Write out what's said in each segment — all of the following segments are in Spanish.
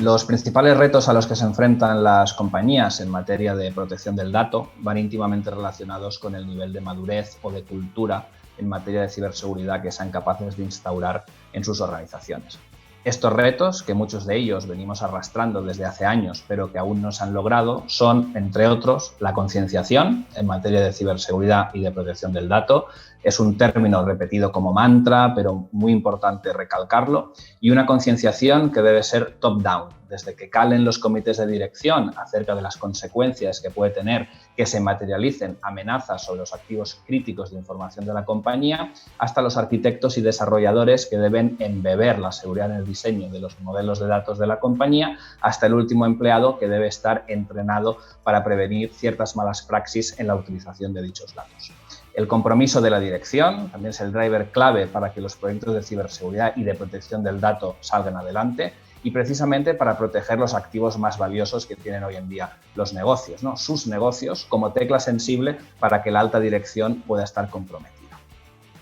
Los principales retos a los que se enfrentan las compañías en materia de protección del dato van íntimamente relacionados con el nivel de madurez o de cultura en materia de ciberseguridad que sean capaces de instaurar en sus organizaciones. Estos retos, que muchos de ellos venimos arrastrando desde hace años, pero que aún no se han logrado, son, entre otros, la concienciación en materia de ciberseguridad y de protección del dato. Es un término repetido como mantra, pero muy importante recalcarlo, y una concienciación que debe ser top-down, desde que calen los comités de dirección acerca de las consecuencias que puede tener que se materialicen amenazas sobre los activos críticos de información de la compañía, hasta los arquitectos y desarrolladores que deben embeber la seguridad en el diseño de los modelos de datos de la compañía, hasta el último empleado que debe estar entrenado para prevenir ciertas malas praxis en la utilización de dichos datos. El compromiso de la dirección también es el driver clave para que los proyectos de ciberseguridad y de protección del dato salgan adelante, y precisamente para proteger los activos más valiosos que tienen hoy en día los negocios, ¿no? Sus negocios como tecla sensible para que la alta dirección pueda estar comprometida.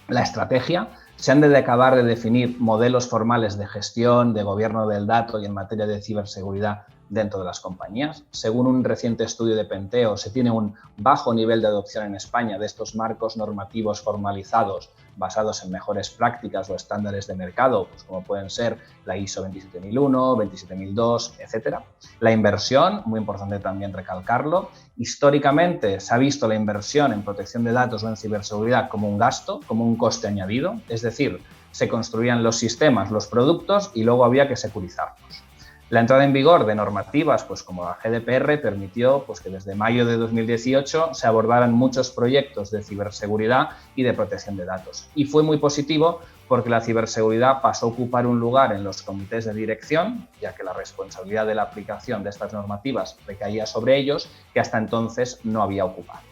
La estrategia: se han de acabar de definir modelos formales de gestión, de gobierno del dato y en materia de ciberseguridad dentro de las compañías. Según un reciente estudio de Penteo, se tiene un bajo nivel de adopción en España de estos marcos normativos formalizados basados en mejores prácticas o estándares de mercado, pues como pueden ser la ISO 27001, 27002, etc. La inversión, muy importante también recalcarlo. Históricamente se ha visto la inversión en protección de datos o en ciberseguridad como un gasto, como un coste añadido, es decir, se construían los sistemas, los productos y luego había que securizarlos. La entrada en vigor de normativas pues como la GDPR permitió pues, que desde mayo de 2018 se abordaran muchos proyectos de ciberseguridad y de protección de datos. Y fue muy positivo porque la ciberseguridad pasó a ocupar un lugar en los comités de dirección, ya que la responsabilidad de la aplicación de estas normativas recaía sobre ellos, que hasta entonces no había ocupado.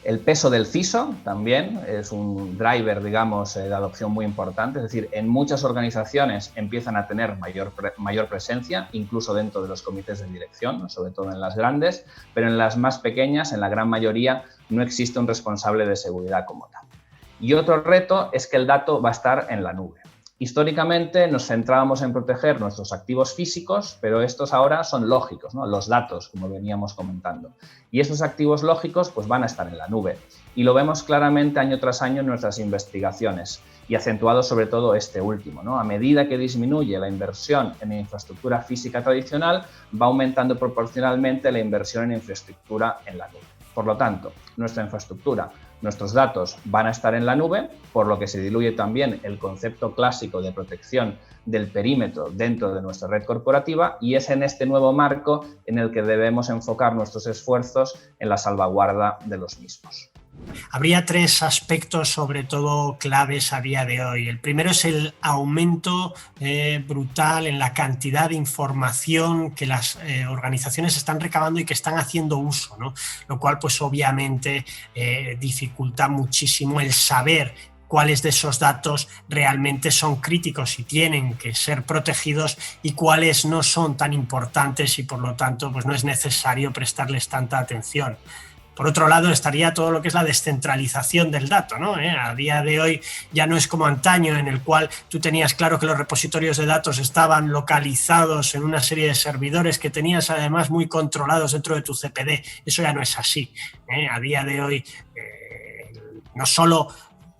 El peso del CISO también es un driver, digamos, de adopción muy importante, es decir, en muchas organizaciones empiezan a tener mayor presencia, incluso dentro de los comités de dirección, sobre todo en las grandes, pero en las más pequeñas, en la gran mayoría, no existe un responsable de seguridad como tal. Y otro reto es que el dato va a estar en la nube. Históricamente nos centrábamos en proteger nuestros activos físicos, pero estos ahora son lógicos, ¿no? Los datos, como veníamos comentando. Y estos activos lógicos pues, van a estar en la nube. Y lo vemos claramente año tras año en nuestras investigaciones y acentuado sobre todo este último, ¿no? A medida que disminuye la inversión en infraestructura física tradicional, va aumentando proporcionalmente la inversión en infraestructura en la nube. Por lo tanto, nuestra infraestructura, nuestros datos van a estar en la nube, por lo que se diluye también el concepto clásico de protección del perímetro dentro de nuestra red corporativa, y es en este nuevo marco en el que debemos enfocar nuestros esfuerzos en la salvaguarda de los mismos. Habría tres aspectos sobre todo claves a día de hoy. El primero es el aumento brutal en la cantidad de información que las organizaciones están recabando y que están haciendo uso, ¿no? Lo cual pues obviamente dificulta muchísimo el saber cuáles de esos datos realmente son críticos y tienen que ser protegidos y cuáles no son tan importantes y por lo tanto pues no es necesario prestarles tanta atención. Por otro lado, estaría todo lo que es la descentralización del dato, ¿no? A día de hoy ya no es como antaño, en el cual tú tenías claro que los repositorios de datos estaban localizados en una serie de servidores que tenías además muy controlados dentro de tu CPD. Eso ya no es así. A día de hoy no solo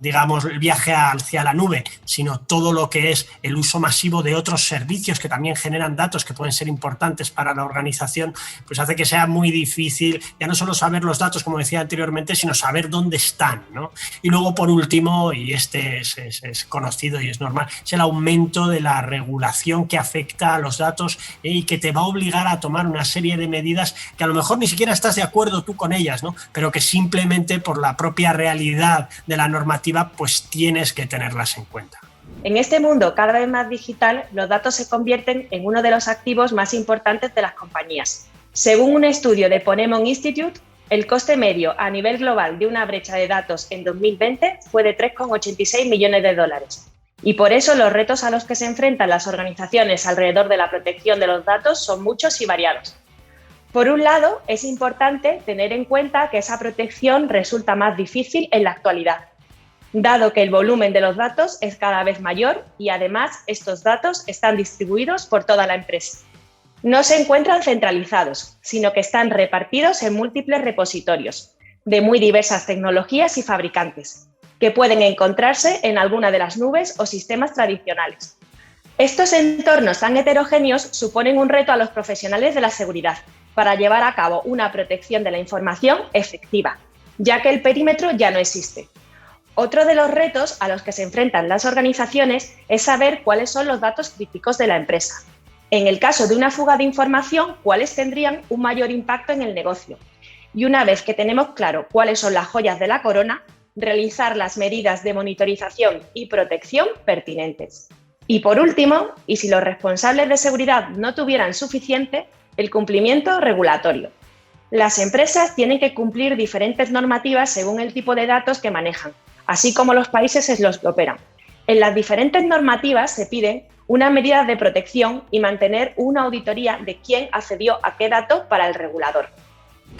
digamos, el viaje hacia la nube, sino todo lo que es el uso masivo de otros servicios que también generan datos que pueden ser importantes para la organización, pues hace que sea muy difícil ya no solo saber los datos, como decía anteriormente, sino saber dónde están, ¿no? Y luego, por último, y este es conocido y es normal, es el aumento de la regulación que afecta a los datos y que te va a obligar a tomar una serie de medidas que a lo mejor ni siquiera estás de acuerdo tú con ellas, ¿no? Pero que simplemente por la propia realidad de la normativa pues tienes que tenerlas en cuenta. En este mundo cada vez más digital, los datos se convierten en uno de los activos más importantes de las compañías. Según un estudio de Ponemon Institute, el coste medio a nivel global de una brecha de datos en 2020 fue de 3,86 millones de dólares. Y por eso los retos a los que se enfrentan las organizaciones alrededor de la protección de los datos son muchos y variados. Por un lado, es importante tener en cuenta que esa protección resulta más difícil en la actualidad. dado que el volumen de los datos es cada vez mayor y además estos datos están distribuidos por toda la empresa. No se encuentran centralizados, sino que están repartidos en múltiples repositorios de muy diversas tecnologías y fabricantes, que pueden encontrarse en alguna de las nubes o sistemas tradicionales. Estos entornos tan heterogéneos suponen un reto a los profesionales de la seguridad para llevar a cabo una protección de la información efectiva, ya que el perímetro ya no existe. Otro de los retos a los que se enfrentan las organizaciones es saber cuáles son los datos críticos de la empresa. En el caso de una fuga de información, cuáles tendrían un mayor impacto en el negocio. Y una vez que tenemos claro cuáles son las joyas de la corona, realizar las medidas de monitorización y protección pertinentes. Y por último, y si los responsables de seguridad no tuvieran suficiente, el cumplimiento regulatorio. Las empresas tienen que cumplir diferentes normativas según el tipo de datos que manejan, así como los países en los que operan. En las diferentes normativas se piden unas medidas de protección y mantener una auditoría de quién accedió a qué dato para el regulador.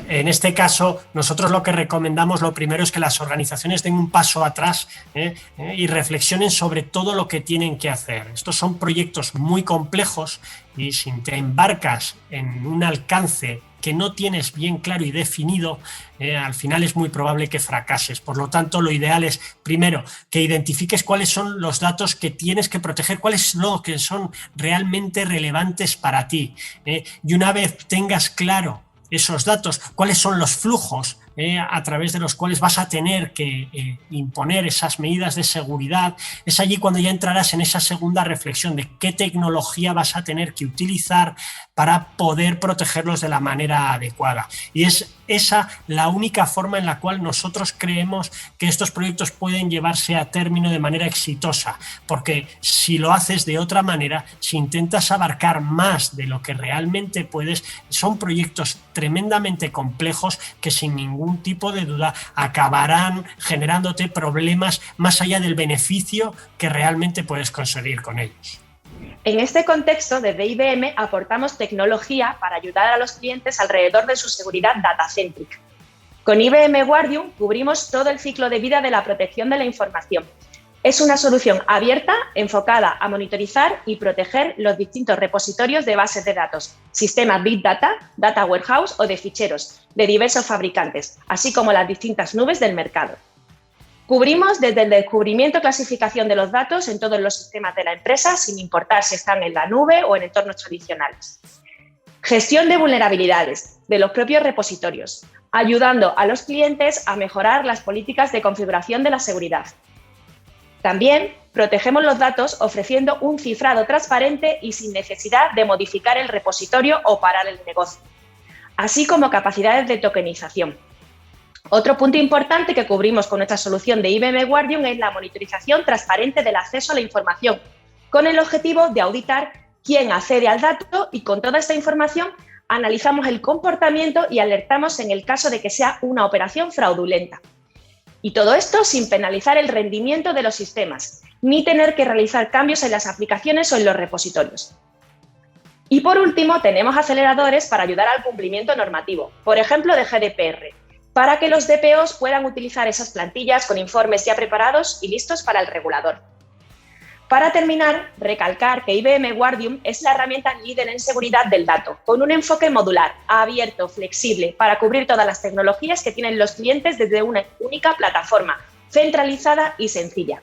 En este caso, nosotros lo que recomendamos, lo primero es que las organizaciones den un paso atrás y reflexionen sobre todo lo que tienen que hacer. Estos son proyectos muy complejos y si te embarcas en un alcance que no tienes bien claro y definido, al final es muy probable que fracases. Por lo tanto, lo ideal es, primero, que identifiques cuáles son los datos que tienes que proteger, cuáles son los que son realmente relevantes para ti. Y una vez tengas claro esos datos, cuáles son los flujos a través de los cuales vas a tener que imponer esas medidas de seguridad, es allí cuando ya entrarás en esa segunda reflexión de qué tecnología vas a tener que utilizar para poder protegerlos de la manera adecuada. Y es esa la única forma en la cual nosotros creemos que estos proyectos pueden llevarse a término de manera exitosa, porque si lo haces de otra manera, si intentas abarcar más de lo que realmente puedes, son proyectos tremendamente complejos que sin ningún tipo de duda acabarán generándote problemas más allá del beneficio que realmente puedes conseguir con ellos. En este contexto, desde IBM aportamos tecnología para ayudar a los clientes alrededor de su seguridad data-centric. Con IBM Guardium cubrimos todo el ciclo de vida de la protección de la información. Es una solución abierta enfocada a monitorizar y proteger los distintos repositorios de bases de datos, sistemas Big Data, Data Warehouse o de ficheros de diversos fabricantes, así como las distintas nubes del mercado. Cubrimos desde el descubrimiento y clasificación de los datos en todos los sistemas de la empresa, sin importar si están en la nube o en entornos tradicionales. Gestión de vulnerabilidades de los propios repositorios, ayudando a los clientes a mejorar las políticas de configuración de la seguridad. También protegemos los datos ofreciendo un cifrado transparente y sin necesidad de modificar el repositorio o parar el negocio, así como capacidades de tokenización. Otro punto importante que cubrimos con nuestra solución de IBM Guardium es la monitorización transparente del acceso a la información, con el objetivo de auditar quién accede al dato y con toda esta información analizamos el comportamiento y alertamos en el caso de que sea una operación fraudulenta. Y todo esto sin penalizar el rendimiento de los sistemas, ni tener que realizar cambios en las aplicaciones o en los repositorios. Y por último, tenemos aceleradores para ayudar al cumplimiento normativo, por ejemplo de GDPR, para que los DPOs puedan utilizar esas plantillas con informes ya preparados y listos para el regulador. Para terminar, recalcar que IBM Guardium es la herramienta líder en seguridad del dato, con un enfoque modular, abierto, flexible, para cubrir todas las tecnologías que tienen los clientes desde una única plataforma, centralizada y sencilla.